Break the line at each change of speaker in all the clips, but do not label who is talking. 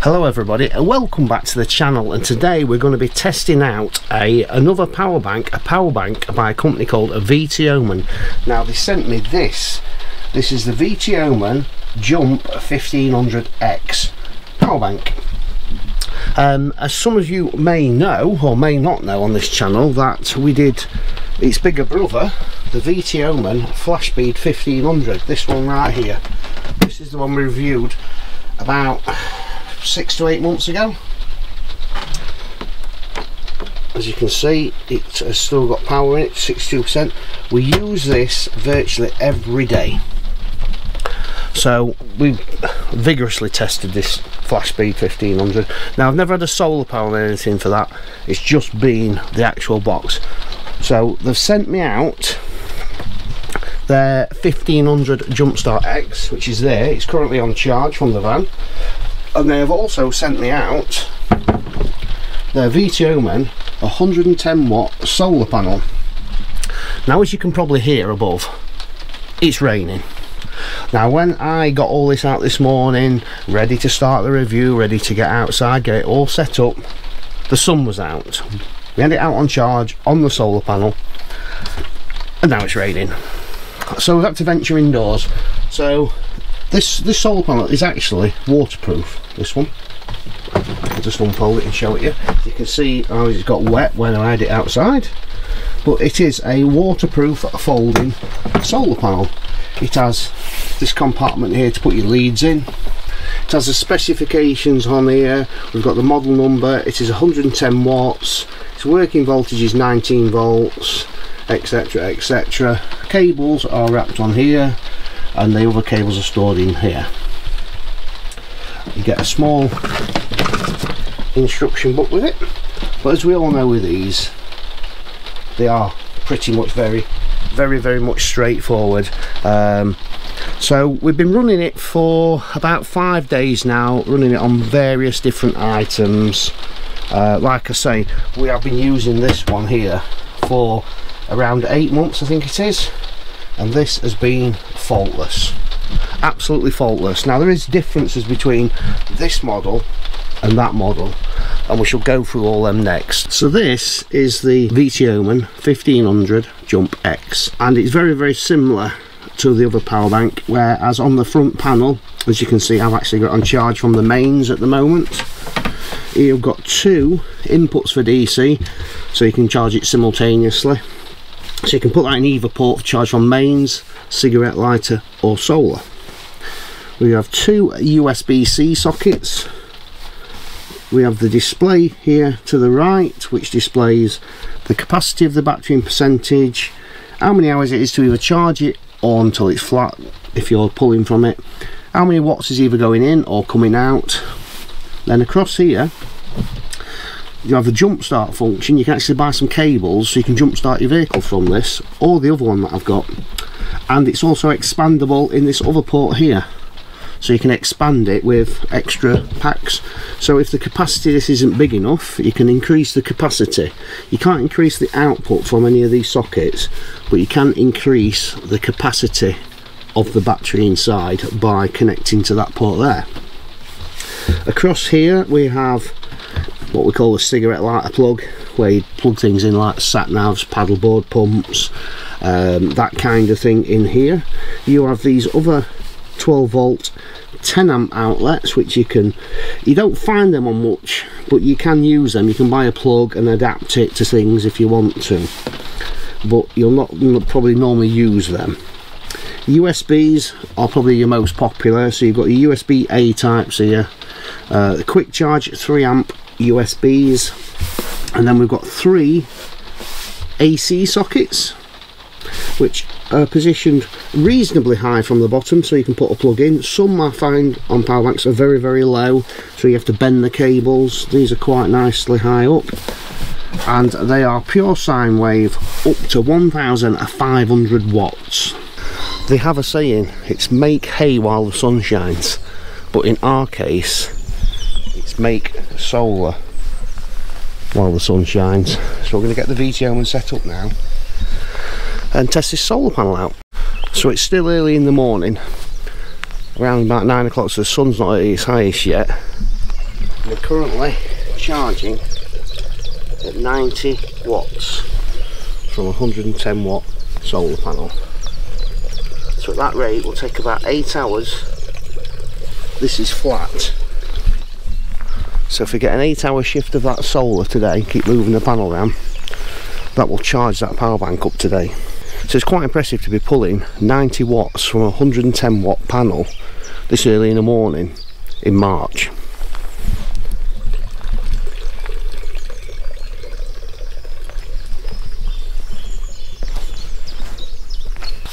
Hello everybody and welcome back to the channel, and today we're going to be testing out another power bank, a power bank by a company called Vtoman. Now they sent me this is the Vtoman Jump1500X power bank. As some of you may know or may not know on this channel, that we did its bigger brother, the Vtoman Flash Speed 1500, this one right here. This is the one we reviewed about 6 to 8 months ago. As you can see, it has still got power in it, 62%. We use this virtually every day, so we've vigorously tested this Flash Speed 1500. Now I've never had a solar panel or anything for that, it's just been the actual box. So they've sent me out their 1500 Jumpstart X, which is there, it's currently on charge from the van. And they have also sent me out their Vtoman 110 watt solar panel. Now, as you can probably hear above, it's raining. Now when I got all this out this morning, ready to start the review, ready to get outside, get it all set up, the sun was out. We had it out on charge on the solar panel, and now it's raining. So we've had to venture indoors. So this solar panel is actually waterproof, this one. I'll just unfold it and show it you. You can see how it's got wet when I had it outside, but it is a waterproof folding solar panel. It has this compartment here to put your leads in. It has the specifications on here. We've got the model number. It is 110 watts. Its working voltage is 19 volts, etc, etc. Cables are wrapped on here, and the other cables are stored in here. You get a small instruction book with it, but as we all know with these, they are pretty much very much straightforward. So we've been running it for about 5 days now, running it on various different items. Like I say, we have been using this one here for around 8 months, I think it is, and this has been faultless, absolutely faultless. Now there is differences between this model and that model, and we shall go through all them next. So this is the Vtoman 1500 Jump X, and it's very similar to the other power bank, whereas on the front panel, as you can see, I've actually got on charge from the mains at the moment. You've got 2 inputs for DC, so you can charge it simultaneously. So you can put that in either port for charge from mains, cigarette lighter or solar. We have 2 USB-C sockets. We have the display here to the right, which displays the capacity of the battery in percentage, how many hours it is to either charge it or until it's flat if you're pulling from it, how many watts is either going in or coming out. Then across here you have the jump start function. You can actually buy some cables so you can jump start your vehicle from this, or the other one that I've got, and it's also expandable in this other port here, so you can expand it with extra packs. So if the capacity this isn't big enough, you can increase the capacity. You can't increase the output from any of these sockets, but you can increase the capacity of the battery inside by connecting to that port there. Across here we have what we call a cigarette lighter plug, where you plug things in like sat navs, paddleboard pumps, that kind of thing in here. You have these other 12 volt 10 amp outlets, which you don't find them on much, but you can use them. You can buy a plug and adapt it to things if you want to, but you'll probably normally use them. USBs are probably your most popular, so you've got your USB-A types here, the quick charge 3 amp USBs, and then we've got 3 AC sockets, which are positioned reasonably high from the bottom, so you can put a plug in. Some I find on power banks are very low, so you have to bend the cables. These are quite nicely high up, and they are pure sine wave up to 1500 watts. They have a saying, it's make hay while the sun shines, but in our case it's make solar while the sun shines. So we're going to get the Vtoman set up now and test this solar panel out. So it's still early in the morning, around about 9 o'clock, so the sun's not at its highest yet. we're currently charging at 90 watts from a 110 watt solar panel. So at that rate will take about 8 hours. This is flat. So if we get an 8-hour shift of that solar today, keep moving the panel around, that will charge that power bank up today. So it's quite impressive to be pulling 90 watts from a 110 watt panel this early in the morning in March.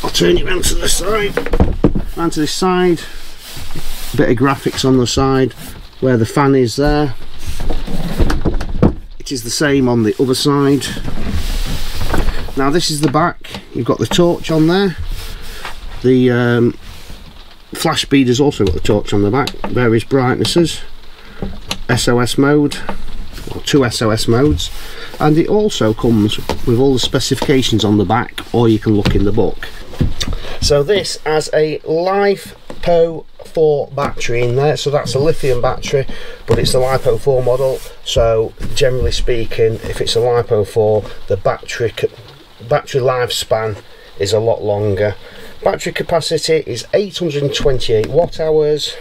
I'll turn it round to the side, round to this side, a bit of graphics on the side where the fan is there. It is the same on the other side. Now this is the back, you've got the torch on there. The flash speed has also got the torch on the back, various brightnesses, SOS mode, or 2 SOS modes, and it also comes with all the specifications on the back, or you can look in the book. So this has a LiFeBMS 4 battery in there, so that's a lithium battery, but it's the LiFeBMS 4 model. So generally speaking, if it's a LiFeBMS 4, the battery lifespan is a lot longer. Battery capacity is 828 watt hours.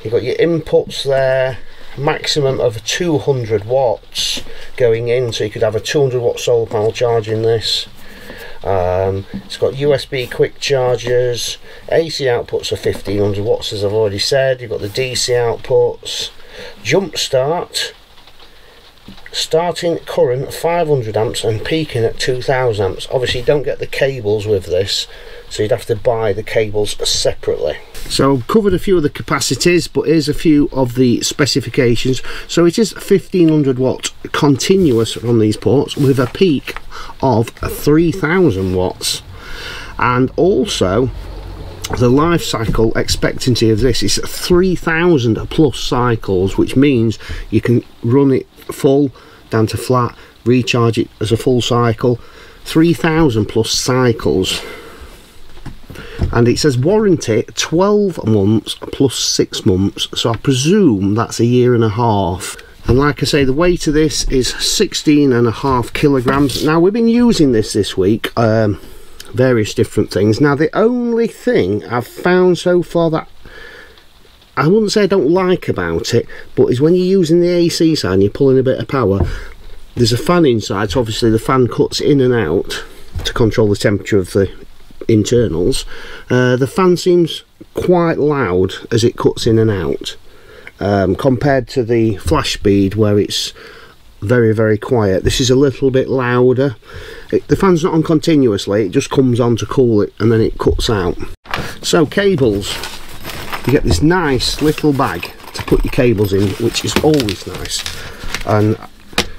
You've got your inputs there, maximum of 200 watts going in, so you could have a 200 watt solar panel charging this. It's got USB quick chargers, AC outputs are 1500 watts as I've already said. You've got the DC outputs, jump start, starting current 500 amps and peaking at 2000 amps. Obviously you don't get the cables with this, so you'd have to buy the cables separately. So I've covered a few of the capacities, but here's a few of the specifications. So it is 1500 watt continuous on these ports with a peak of 3000 watts, and also the life cycle expectancy of this is 3000 plus cycles, which means you can run it full down to flat, recharge it as a full cycle, 3000 plus cycles. And it says warranty 12 months plus 6 months, so I presume that's a year and a half. And like I say, the weight of this is 16.5 kilograms. Now we've been using this week, various different things. Now the only thing I've found so far that I wouldn't say I don't like about it, but is when you're using the AC side and you're pulling a bit of power, there's a fan inside, so obviously the fan cuts in and out to control the temperature of the internals. The fan seems quite loud as it cuts in and out, compared to the flash speed where it's very, very quiet. This is a little bit louder. The fan's not on continuously, it just comes on to cool it and then it cuts out. So cables, you get this nice little bag to put your cables in, which is always nice, and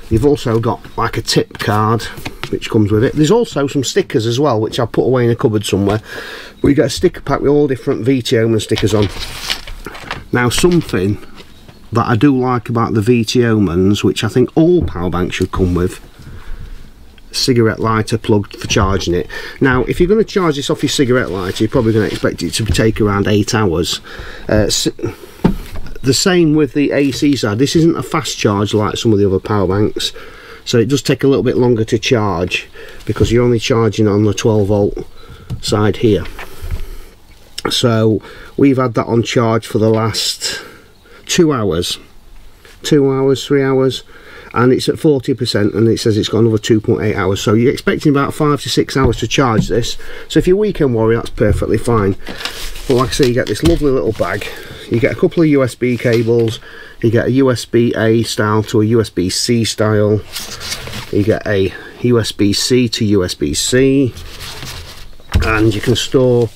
you've also got like a tip card which comes with it. There's also some stickers as well, which I'll put away in a cupboard somewhere, but you get a sticker pack with all different Vtoman stickers on. Now something that I do like about the Vtomans, which I think all power banks should come with, cigarette lighter plug for charging it. Now if you're going to charge this off your cigarette lighter, you're probably going to expect it to take around 8 hours. The same with the AC side. This isn't a fast charge like some of the other power banks, so it does take a little bit longer to charge because you're only charging on the 12 volt side here. So we've had that on charge for the last 2 hours, 3 hours, and it's at 40%, and it says it's got another 2.8 hours, so you're expecting about 5 to 6 hours to charge this. So if you're weekend warrior, that's perfectly fine. But like I say, you get this lovely little bag, you get a couple of USB cables, you get a USB-A style to a USB-C style, you get a USB-C to USB-C, and you can store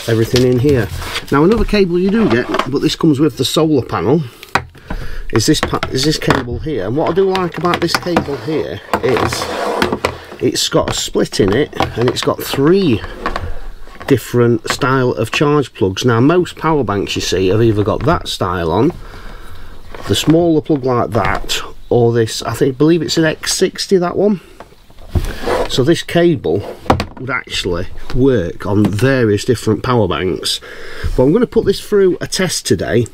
everything in here. Now another cable you do get, but this comes with the solar panel, is this cable here. And what I do like about this cable here is it's got a split in it, and it's got 3 different style of charge plugs. Now most power banks you see have either got that style on, the smaller plug like that, or this, I believe it's an X60, that one. So this cable would actually work on various different power banks, but I'm going to put this through a test today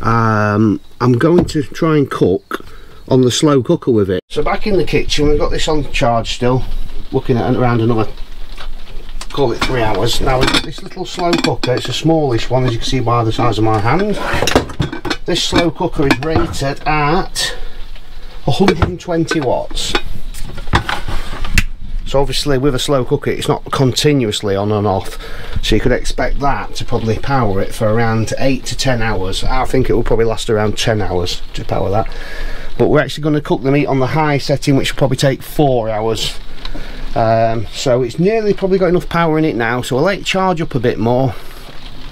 I'm going to try and cook on the slow cooker with it. So back in the kitchen, we've got this on charge still, looking at around another, call it 3 hours. Now we've got this little slow cooker. It's a smallish one, as you can see by the size of my hand. This slow cooker is rated at 120 watts. So obviously with a slow cooker it's not continuously on and off, so you could expect that to probably power it for around 8 to 10 hours. I think it will probably last around 10 hours to power that. But we're actually going to cook the meat on the high setting, which will probably take 4 hours. So it's nearly probably got enough power in it now, so we'll let it charge up a bit more,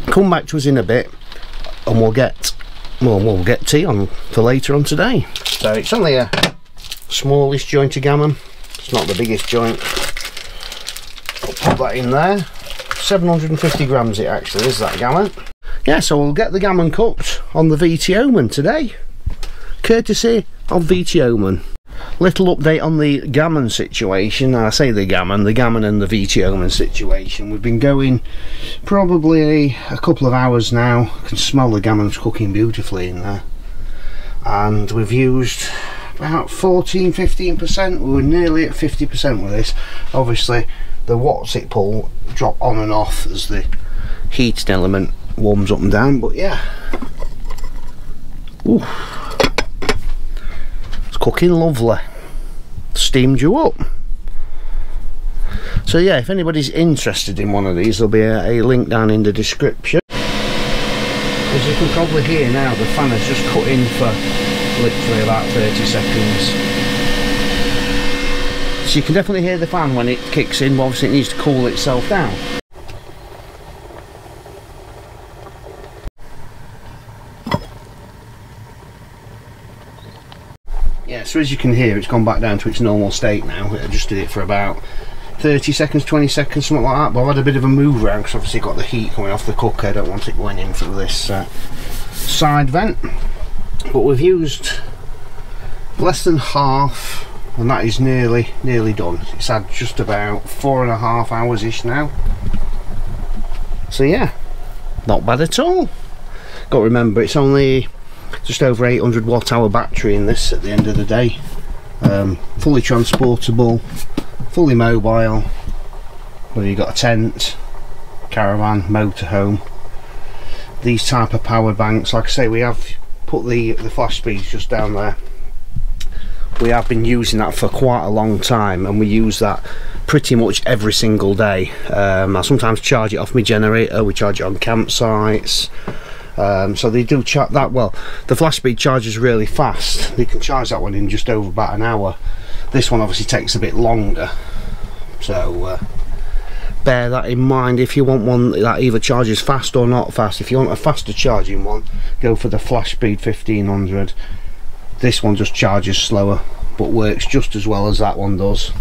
come back to us in a bit, and we'll get tea on for later on today. So it's only a smallish joint of gammon. It's not the biggest joint. I'll pop that in there. 750 grams it actually is, that gammon. Yeah, so we'll get the gammon cooked on the Vtoman today, courtesy of Vtoman. Little update on the gammon situation. I say the gammon and the Vtoman situation. We've been going probably a couple of hours now. I can smell the gammon's cooking beautifully in there. And we've used about 14-15%. we were nearly at 50% with this. Obviously the watts it pull drop on and off as the heating element warms up and down, but yeah. Ooh. It's cooking lovely. Steamed you up. So yeah, if anybody's interested in one of these, there'll be a link down in the description. As you can probably hear now, the fan has just cut in for literally about 30 seconds. So you can definitely hear the fan when it kicks in, but obviously it needs to cool itself down. Yeah, so as you can hear, it's gone back down to its normal state now. It adjusted it for about 30 seconds, 20 seconds, something like that. But I've had a bit of a move around because obviously got the heat coming off the cooker. I don't want it going in through this side vent. But we've used less than half, and that is nearly done. It's had just about 4.5 hours ish now. So yeah, not bad at all. Got to remember, it's only just over 800 watt hour battery in this at the end of the day. Fully transportable, fully mobile, whether you've got a tent, caravan, motorhome. These type of power banks, like I say, we have put the flash speeds just down there. We have been using that for quite a long time, and we use that pretty much every single day. I sometimes charge it off my generator, we charge it on campsites. So they do charge that. Well, the flash speed charges really fast. You can charge that one in just over about an hour. This one obviously takes a bit longer, so bear that in mind if you want one that either charges fast or not fast. If you want a faster charging one, go for the flash speed 1500. This one just charges slower but works just as well as that one does.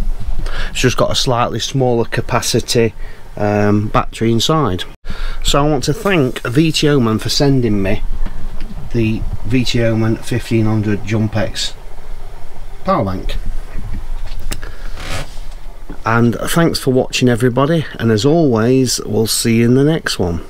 It's just got a slightly smaller capacity battery inside. So I want to thank Vtoman for sending me the Vtoman 1500 Jump X power bank. And thanks for watching everybody, and as always, we'll see you in the next one.